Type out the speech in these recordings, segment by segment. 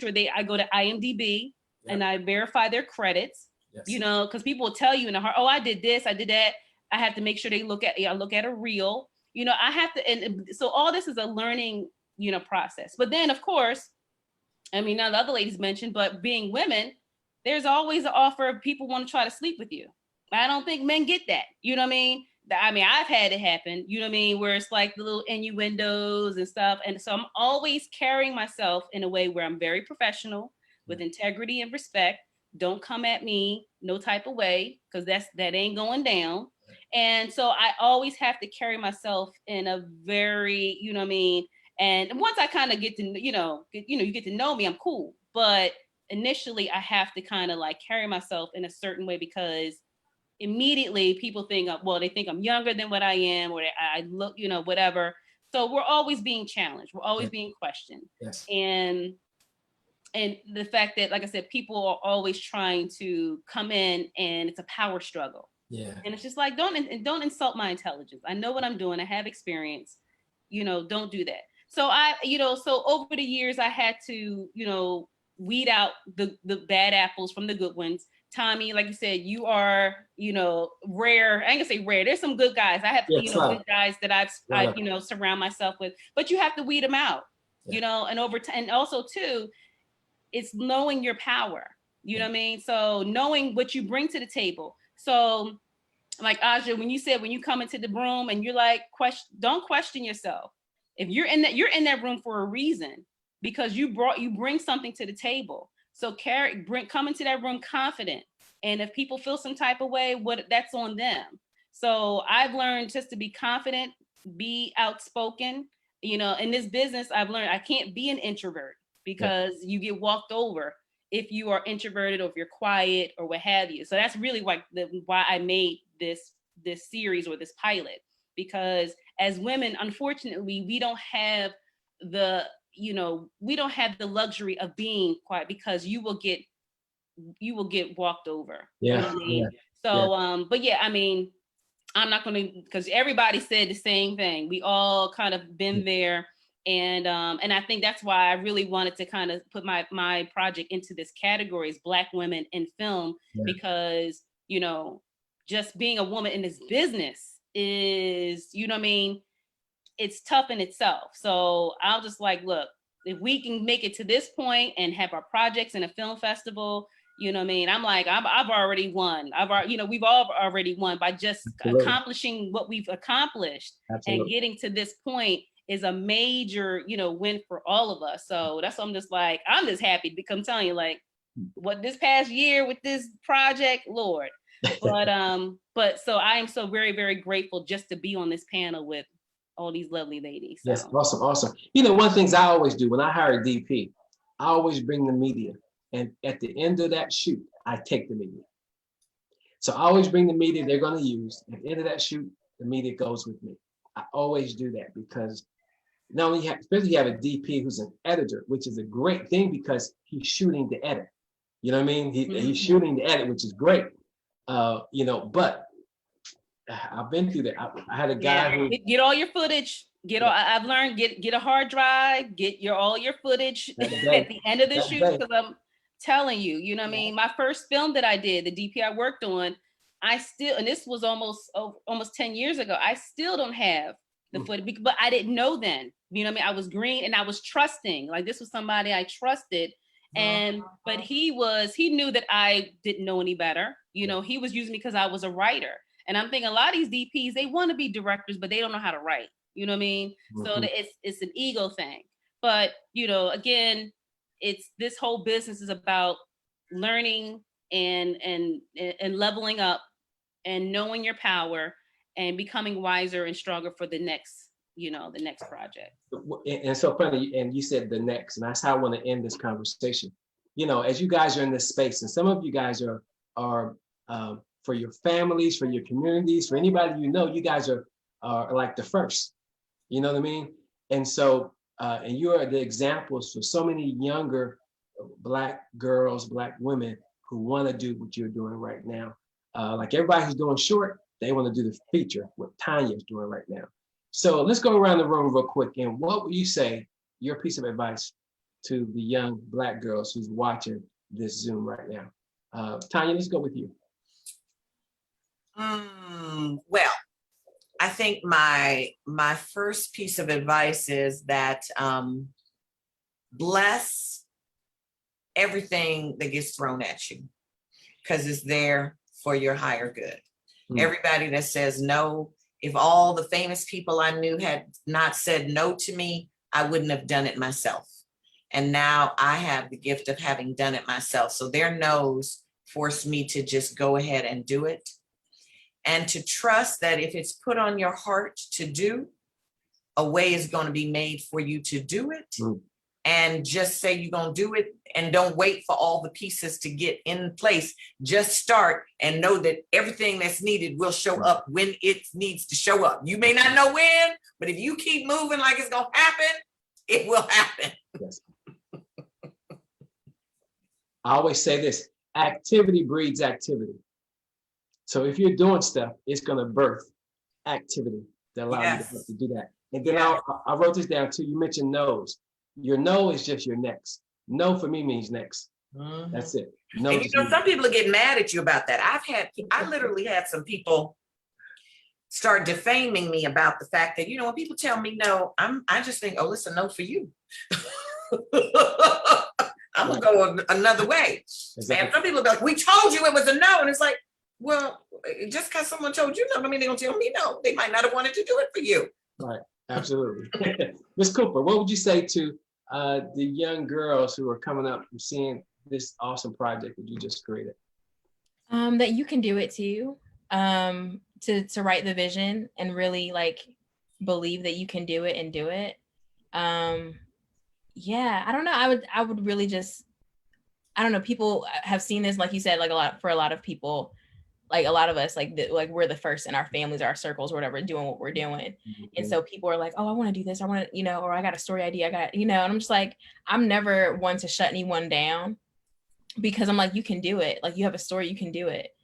I go to IMDb and I verify their credits, Yes. you know, because people will tell you in a heart, oh, I did this, I did that. I have to make sure I look at a reel, you know, I have to, and so all this is a learning, you know, process. But then of course, I mean, now the other ladies mentioned, but being women, there's always an offer of people want to try to sleep with you. I don't think men get that. You know what I mean? I mean, I've had it happen, you know what I mean? Where it's like the little innuendos and stuff. And so I'm always carrying myself in a way where I'm very professional with integrity and respect. Don't come at me no type of way, because that ain't going down. And so I always have to carry myself in a very, you know what I mean? And once I kind of get to, you get to know me, I'm cool. But initially I have to kind of like carry myself in a certain way, because immediately people think, well, they think I'm younger than what I am, or I look, you know, whatever. So we're always being challenged. We're always being questioned. Yes. And the fact that, like I said, people are always trying to come in and it's a power struggle. Yeah. And it's just like, don't insult my intelligence. I know what I'm doing. I have experience, you know, don't do that. So so over the years I had to, you know, weed out the bad apples from the good ones. Tommy, like you said, you are, you know, rare. I ain't gonna say rare. There's some good guys. I have, you know, good guys that I've you know, surround myself with, but you have to weed them out, you know, and and also too, it's knowing your power, you know what I mean? So knowing what you bring to the table. So like Aja, when you said, when you come into the room and you're like, don't question yourself. If you're in that room for a reason, because you bring something to the table. So come into that room confident. And if people feel some type of way, that's on them. So I've learned just to be confident, be outspoken. You know, in this business, I've learned I can't be an introvert, because you get walked over if you are introverted or if you're quiet or what have you. So that's really why I made this series or this pilot, because as women, unfortunately, we don't have the luxury of being quiet, because you will get walked over. Yeah. You know what I mean? So, but yeah, I mean, I'm not going to, because everybody said the same thing. We all kind of been there. And I think that's why I really wanted to kind of put my project into this category, as Black women in film, because, you know, just being a woman in this business is, you know what I mean, it's tough in itself. So I'll just like, look, if we can make it to this point and have our projects in a film festival, you know what I mean? I'm like, I've already won. We've all already won by just accomplishing what we've accomplished. And getting to this point is a major, you know, win for all of us. So that's what I'm just happy, because I'm telling you, like, what this past year with this project, Lord. But so I am so very, very grateful just to be on this panel with all these lovely ladies. So. Yes, awesome. You know, one of the things I always do when I hire a DP, I always bring the media. And at the end of that shoot, I take the media. So I always bring the media they're going to use. At the end of that shoot, the media goes with me. I always do that, because not only especially you have a DP who's an editor, which is a great thing, because he's shooting the edit. You know what I mean? He's shooting the edit, which is great. You know, but I've been through that. I had a guy who get all your footage. I've learned get a hard drive. Get all your footage at the end of the shoot, because I'm telling you, you know what I mean. My first film that I did, the DP I worked on, and this was almost 10 years ago. I still don't have the footage, but I didn't know then. You know what I mean? I was green and I was trusting. Like, this was somebody I trusted. But he knew that I didn't know any better. You know, he was using me because I was a writer. And I'm thinking a lot of these DPs, they want to be directors, but they don't know how to write. You know what I mean? So it's an ego thing. But, you know, again, this whole business is about learning and leveling up and knowing your power and becoming wiser and stronger for the next project. And so funny, and you said the next, and that's how I want to end this conversation. You know, as you guys are in this space, and some of you guys are for your families, for your communities, for anybody you know, you guys are like the first. You know what I mean? And so, and you are the examples for so many younger Black girls, Black women who want to do what you're doing right now. Like everybody who's doing short, they want to do the feature, what Tanya's doing right now. So let's go around the room real quick. And what would you say, your piece of advice to the young Black girls who's watching this Zoom right now? Tanya, let's go with you. Well, I think my first piece of advice is that bless everything that gets thrown at you, because it's there for your higher good. Everybody that says no, if all the famous people I knew had not said no to me, I wouldn't have done it myself. And now I have the gift of having done it myself. So their no's forced me to just go ahead and do it. And to trust that if it's put on your heart to do, a way is going to be made for you to do it. And just say you're going to do it, and don't wait for all the pieces to get in place. Just start and know that everything that's needed will show up when it needs to show up. You may not know when, but if you keep moving like it's going to happen, it will happen. Yes. I always say this: activity breeds activity. So if you're doing stuff, it's going to birth activity that allows you to do that. And then I wrote this down too. You mentioned no's. Your no is just your next. No for me means next. That's it. No. And you know, some people get mad at you about that. I literally had some people start defaming me about the fact that, you know, when people tell me no, I just think, oh, it's a no for you. I'm gonna go another way. Exactly. And some people be like, we told you it was a no. And it's like, well, just because someone told you no, I mean, they're gonna tell me no. They might not have wanted to do it for you. Right. Absolutely. Ms. Cooper, what would you say to the young girls who are coming up and seeing this awesome project that you just created? That you can do it too. To write the vision and really like believe that you can do it and do it. Yeah, I don't know. I would really just, I don't know. People have seen this, like you said, like for a lot of people, like a lot of us, like we're the first in our families, our circles, or whatever, doing what we're doing. And so people are like, oh, I want to do this. I want to, you know, or I got a story idea. I got, you know, and I'm just like, I'm never one to shut anyone down, because I'm like, you can do it. Like, you have a story, you can do it.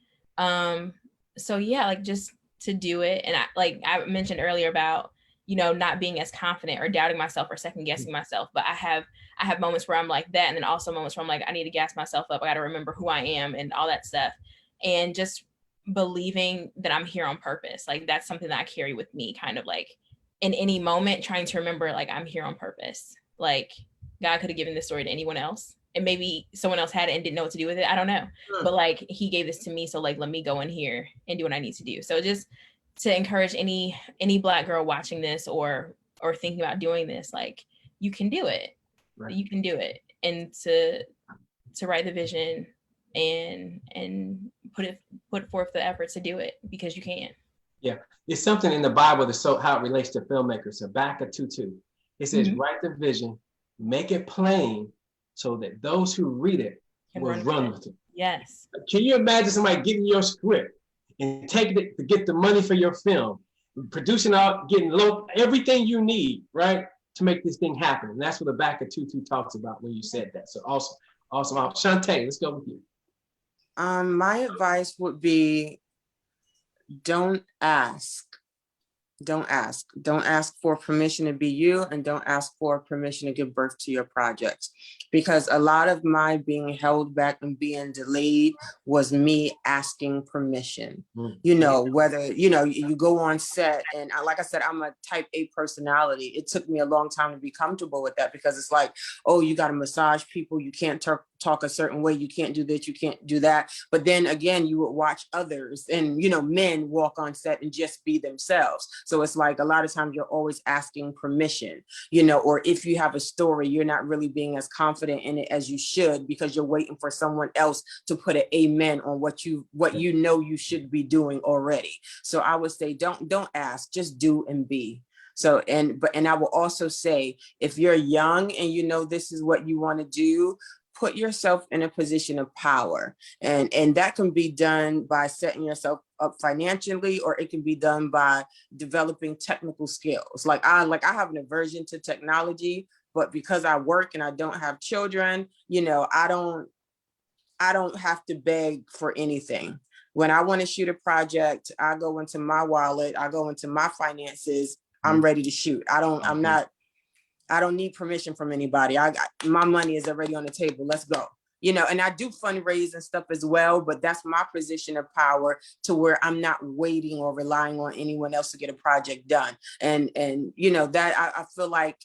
So yeah, like just to do it. And I mentioned earlier about, you know, not being as confident or doubting myself or second guessing myself. But I have moments where I'm like that. And then also moments where I'm like, I need to gas myself up. I got to remember who I am and all that stuff. And just believing that I'm here on purpose. Like, that's something that I carry with me, kind of like in any moment, trying to remember, like, I'm here on purpose. Like, God could have given this story to anyone else, and maybe someone else had it and didn't know what to do with it. I don't know. But like, he gave this to me. So like, let me go in here and do what I need to do. So just to encourage any Black girl watching this or thinking about doing this, like, you can do it. Right. You can do it. And to write the vision and put forth the effort to do it, because you can. Yeah, it's something in the Bible that's so how it relates to filmmakers. Habakkuk 2:2. It says, write the vision, make it plain, so that those who read it will run with it. Yes. Can you imagine somebody getting your script and taking it to get the money for your film, producing out, getting everything you need, right, to make this thing happen? And that's what Habakkuk 2:2 talks about when you said that. So awesome. Shantae, let's go with you. My advice would be, don't ask for permission to be you, and don't ask for permission to give birth to your projects, because a lot of my being held back and being delayed was me asking permission. You know, whether, you know, you go on set, and like I said, I'm a type A personality. It took me a long time to be comfortable with that, because it's like, oh, you got to massage people, you can't talk a certain way, you can't do this, you can't do that. But then again, you would watch others and, you know, men walk on set and just be themselves. So it's like, a lot of times you're always asking permission, you know, or if you have a story, you're not really being as confident in it as you should, because you're waiting for someone else to put an amen on what you know you should be doing already. So I would say, don't ask, just do and be. So, and I will also say, if you're young and you know this is what you want to do, put yourself in a position of power. And that can be done by setting yourself up financially, or it can be done by developing technical skills. Like I have an aversion to technology, but because I work and I don't have children, you know, I don't have to beg for anything. When I want to shoot a project, I go into my wallet, I go into my finances, I'm ready to shoot. I'm not I don't need permission from anybody. My money is already on the table. Let's go. And I do fundraise and stuff as well, but that's my position of power to where I'm not waiting or relying on anyone else to get a project done. And that I feel like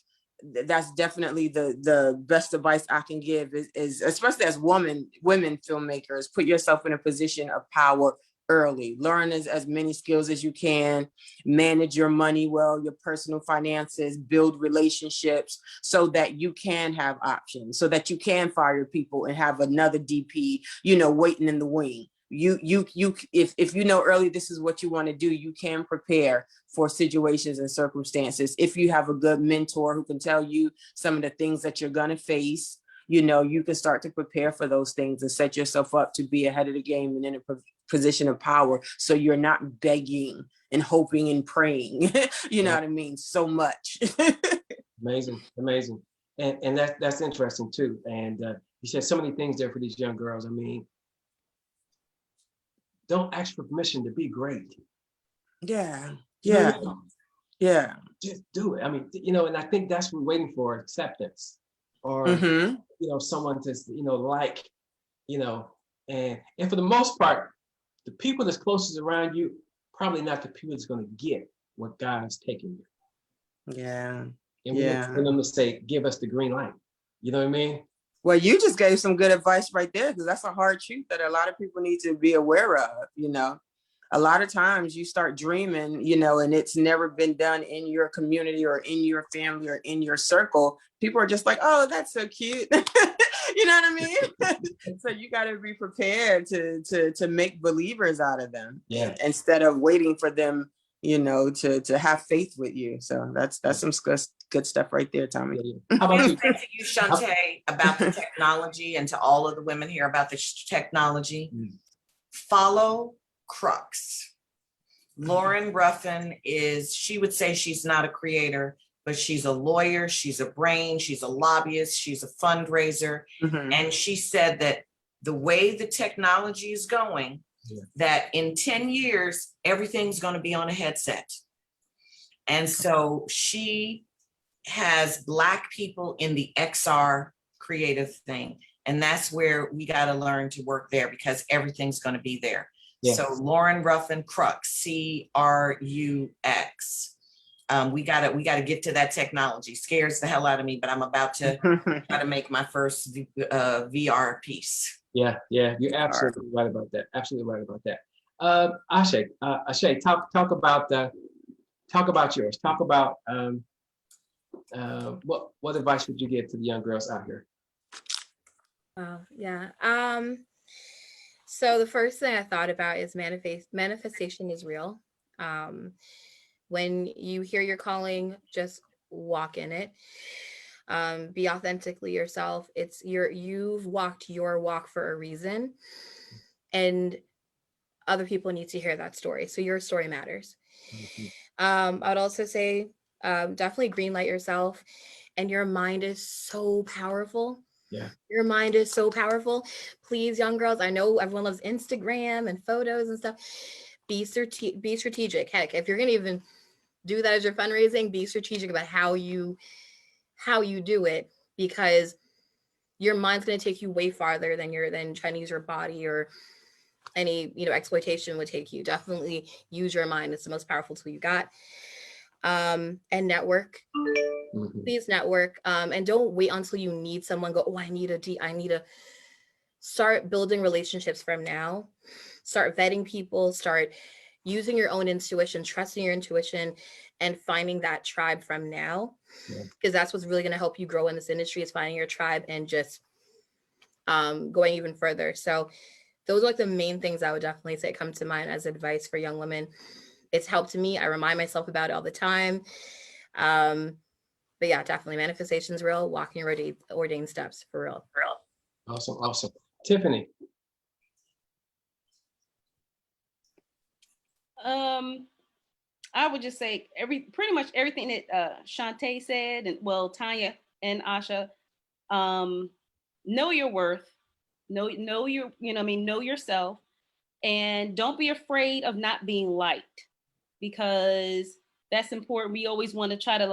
that's definitely the best advice I can give is especially as women filmmakers, put yourself in a position of power early. Learn as many skills as you can, manage your money well, your personal finances, build relationships so that you can have options, so that you can fire people and have another DP, waiting in the wing. If you know early this is what you want to do, you can prepare for situations and circumstances. If you have a good mentor who can tell you some of the things that you're going to face, you can start to prepare for those things and set yourself up to be ahead of the game and in a position of power. So you're not begging and hoping and praying, you know what I mean? So much. Amazing. And that's interesting too. And you said so many things there for these young girls. I mean, don't ask for permission to be great. Yeah. No. Yeah. Just do it. I mean, and I think that's what we're waiting for, acceptance or, someone to, like, and for the most part, the people that's closest around you, probably not the people that's going to get what God's taking you. Yeah. And we look for them to say, give us the green light. You know what I mean? Well, you just gave some good advice right there, because that's a hard truth that a lot of people need to be aware of. A lot of times you start dreaming, and it's never been done in your community or in your family or in your circle. People are just like, oh, that's so cute. You know what I mean? So you got to be prepared to make believers out of them, instead of waiting for them, to have faith with you. So that's some good stuff right there, Tommy. How about you? To you, Shantae, about the technology, and to all of the women here about the technology. Follow Crux. Lauren Ruffin she would say she's not a creator, but she's a lawyer, she's a brain, she's a lobbyist, she's a fundraiser. And she said that the way the technology is going, that in 10 years, everything's going to be on a headset. And so she has Black people in the XR creative thing. And that's where we got to learn to work there, because everything's going to be there. Yes. So Lauren Ruffin, Crux, CRUX. We gotta get to that technology. Scares the hell out of me, but I'm about to try to make my first VR piece. Yeah, you're absolutely right about that. Absolutely right about that. Ashay, talk about yours. Talk about what advice would you give to the young girls out here? So the first thing I thought about is manifestation is real. When you hear your calling, just walk in it. Be authentically yourself. You've walked your walk for a reason, and other people need to hear that story. So your story matters. I'd also say definitely green light yourself, and your mind is so powerful. Yeah. Your mind is so powerful. Please, young girls, I know everyone loves Instagram and photos and stuff. Be strategic. Heck, if you're gonna even do that as your fundraising, be strategic about how you do it, because your mind's gonna take you way farther than trying to use your body or any exploitation would take you. Definitely use your mind. It's the most powerful tool you got. And network. Please network, and don't wait until you need someone. Go, oh, I need to start building relationships from now. Start vetting people. Start using your own intuition, trusting your intuition, and finding that tribe from now. Because that's what's really going to help you grow in this industry, is finding your tribe and just going even further. So those are like the main things I would definitely say come to mind as advice for young women. It's helped me. I remind myself about it all the time. But yeah, definitely manifestation's real. Walking your ordained steps for real. Awesome. Tiffany. I would just say pretty much everything that Shantae said, and Tanya and Asha. Know your worth. Know your, know yourself, and don't be afraid of not being liked, because that's important. We always want to try to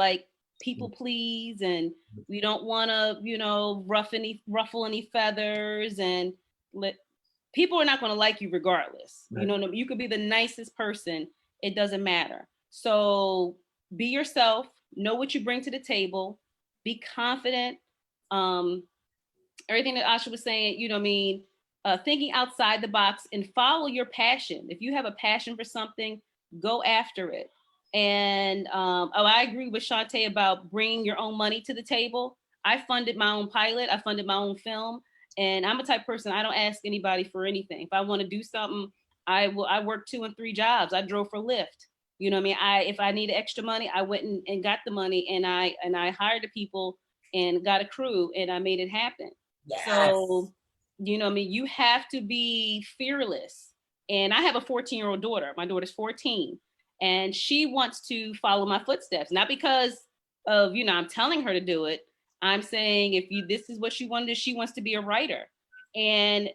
people please, and we don't want to, you know, ruffle any feathers, and people are not going to like you regardless. Right. You know, you could be the nicest person. It doesn't matter. So be yourself, know what you bring to the table, be confident. Everything that Asha was saying, you know what I mean? Thinking outside the box and follow your passion. If you have a passion for something, go after it. And I agree with Shantae about bringing your own money to the table. I funded my own pilot. I funded my own film. And I'm a type of person, I don't ask anybody for anything. If I want to do something, I work 2 and 3 jobs. I drove for Lyft. You know what I mean? If I needed extra money, I went and got the money, and I hired the people and got a crew, and I made it happen. Yes. So, you know what I mean? You have to be fearless. And I have a 14-year-old daughter. My daughter's 14, and she wants to follow my footsteps, not because of, you know, I'm telling her to do it. I'm saying, this is what she wanted, she wants to be a writer. And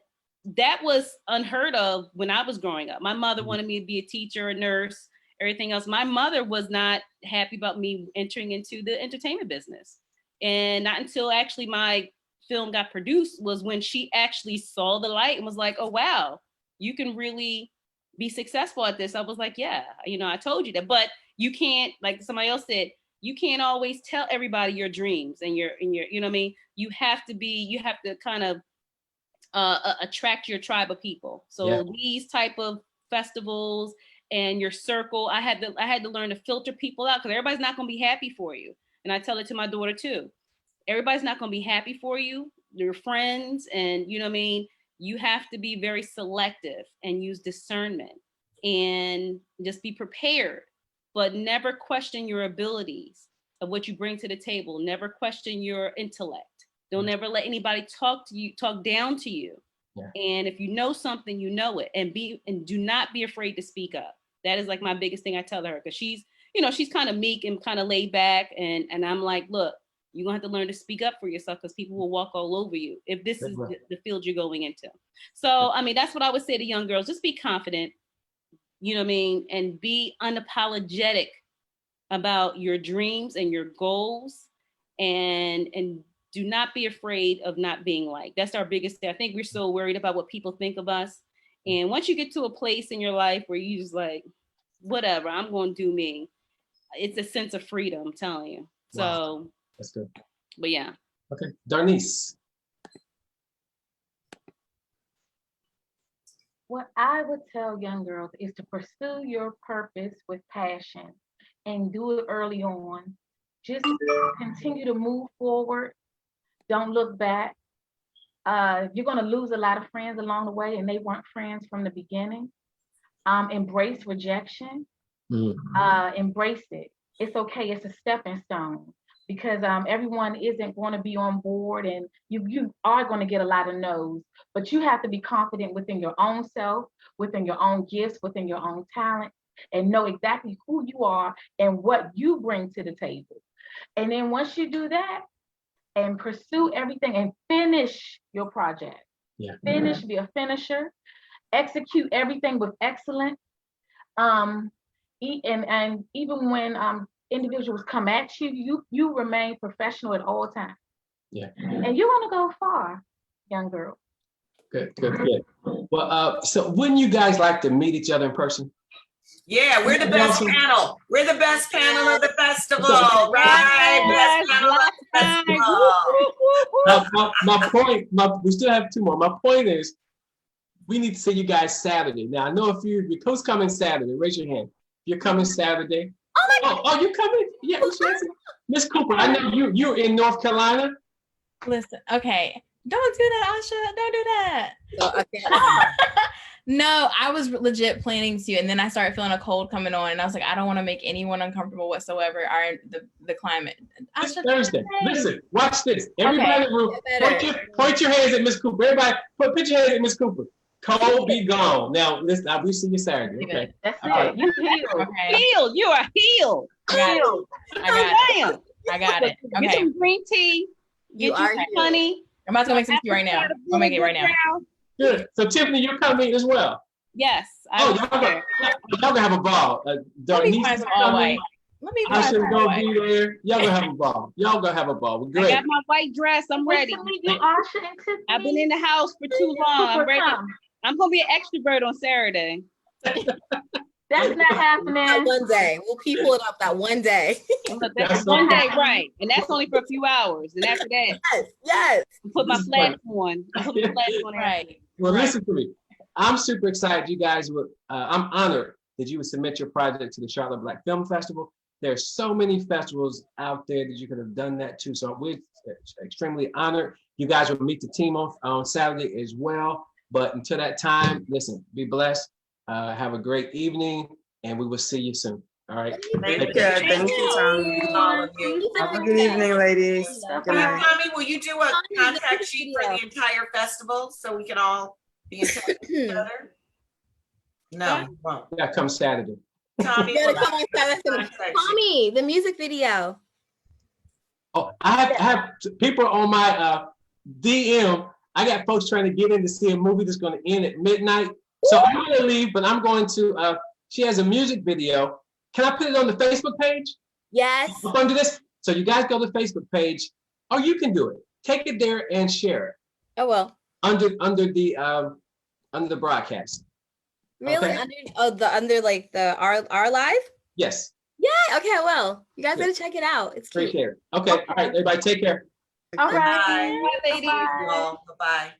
that was unheard of when I was growing up. My mother wanted me to be a teacher, a nurse, everything else. My mother was not happy about me entering into the entertainment business. And not until actually my film got produced was when she actually saw the light and was like, oh, wow, you can really be successful at this. I was like, yeah, you know, I told you that. But you can't, like somebody else said, you can't always tell everybody your dreams and your, you know what I mean? You have to kind of attract your tribe of people. So these type of festivals and your circle, I had to learn to filter people out, because everybody's not going to be happy for you. And I tell it to my daughter too. Everybody's not going to be happy for you, your friends, and you know what I mean? You have to be very selective and use discernment and just be prepared, but never question your abilities of what you bring to the table. Never question your intellect. Don't ever let anybody talk down to you. Yeah. And if you know something, you know it, and do not be afraid to speak up. That is like my biggest thing I tell her, because she's kind of meek and kind of laid back. And I'm like, look, you're gonna have to learn to speak up for yourself, because people will walk all over you if this is the field you're going into. So, I mean, that's what I would say to young girls. Just be confident, you know what I mean? And be unapologetic about your dreams and your goals, and do not be afraid of not being liked. That's our biggest thing. I think we're so worried about what people think of us. And once you get to a place in your life where you just like, whatever, I'm going to do me, it's a sense of freedom, I'm telling you. So wow. That's good. But yeah. Okay, Darnice. What I would tell young girls is to pursue your purpose with passion and do it early on. Just continue to move forward. Don't look back. You're going to lose a lot of friends along the way, and they weren't friends from the beginning. Embrace rejection. Embrace it. It's okay. It's a stepping stone, because everyone isn't going to be on board, and you are going to get a lot of no's, but you have to be confident within your own self, within your own gifts, within your own talent, and know exactly who you are and what you bring to the table. And then once you do that and pursue everything and finish your project, be a finisher, execute everything with excellence. And even when individuals come at you, you remain professional at all times. Yeah. And you're gonna go far, young girl. Good. Well, so wouldn't you guys like to meet each other in person? Yeah, we're the best panel. We're the best panel of the festival, right? Best panel of the festival. My point, we still have 2 more. My point is, we need to see you guys Saturday. Now, I know if your coach coming Saturday, raise your hand. If you're coming Saturday. Oh, you coming? Yeah, Miss Cooper, I know you're in North Carolina. Listen, okay. Don't do that, Asha. Don't do that. No, I was legit planning to, and then I started feeling a cold coming on, and I was like, I don't want to make anyone uncomfortable whatsoever. The climate. It's Thursday. Listen, watch this. Everybody in the room, point your hands at Miss Cooper. Everybody, put your hands at Miss Cooper. Cold be gone. Now, listen, we'll see you Saturday. Okay. That's it. You healed. Okay. Healed. You are healed. I got it. Okay. Get some green tea. Get you some honey. I'm about to go make some tea right now. I'll make it right now. Good. So Tiffany, you're coming as well. Yes. Y'all gonna have a ball. Let me find some all white. Let me I find should my go wife. be there. Y'all gonna have a ball. Y'all gonna have a ball. We're I great. got my white dress. I'm Wait ready. till we do Asha and Tiffany. I've been in the house for too long. I'm Super ready. come. I'm gonna be an extrovert on Saturday. That's not happening. That one day. We'll people it up that one day. Look, That's that's one day, okay. right? And that's only for a few hours. And after that, Yes, yes. I put my This is flags on. I put my flags on. Right. Well, Right. listen to me. I'm super excited. You guys would. I'm honored that you would submit your project to the Charlotte Black Film Festival. There's so many festivals out there that you could have done that to. So we're extremely honored. You guys will meet the team on Saturday as well. But until that time, listen, be blessed. Have a great evening, and we will see you soon. All right. Thank Take care. Thank you, Tommy. all of you. Have a good evening, ladies. Good night. Tommy, will you do a Tommy, the contact music sheet for video. the entire festival so we can all be in touch with each other? No, you won't. Yeah, come Saturday. Tommy, You will gotta come on Saturday. contact sheet. Tommy, the music video. Oh, I have people on my DM. I got folks trying to get in to see a movie that's going to end at midnight. So I'm going to leave, but I'm going to. She has a music video. Can I put it on the Facebook page? Yes. I'm going to do this. So you guys go to the Facebook page, or you can do it. Take it there and share it Oh well. under the broadcast. Really? Okay. Under like the our live? Yes, Yeah, okay, well. You guys gotta check it out. It's cute. appreciate it. Okay, all right, everybody, take care. All right. Bye. Bye, ladies. Bye-bye. Well, bye-bye.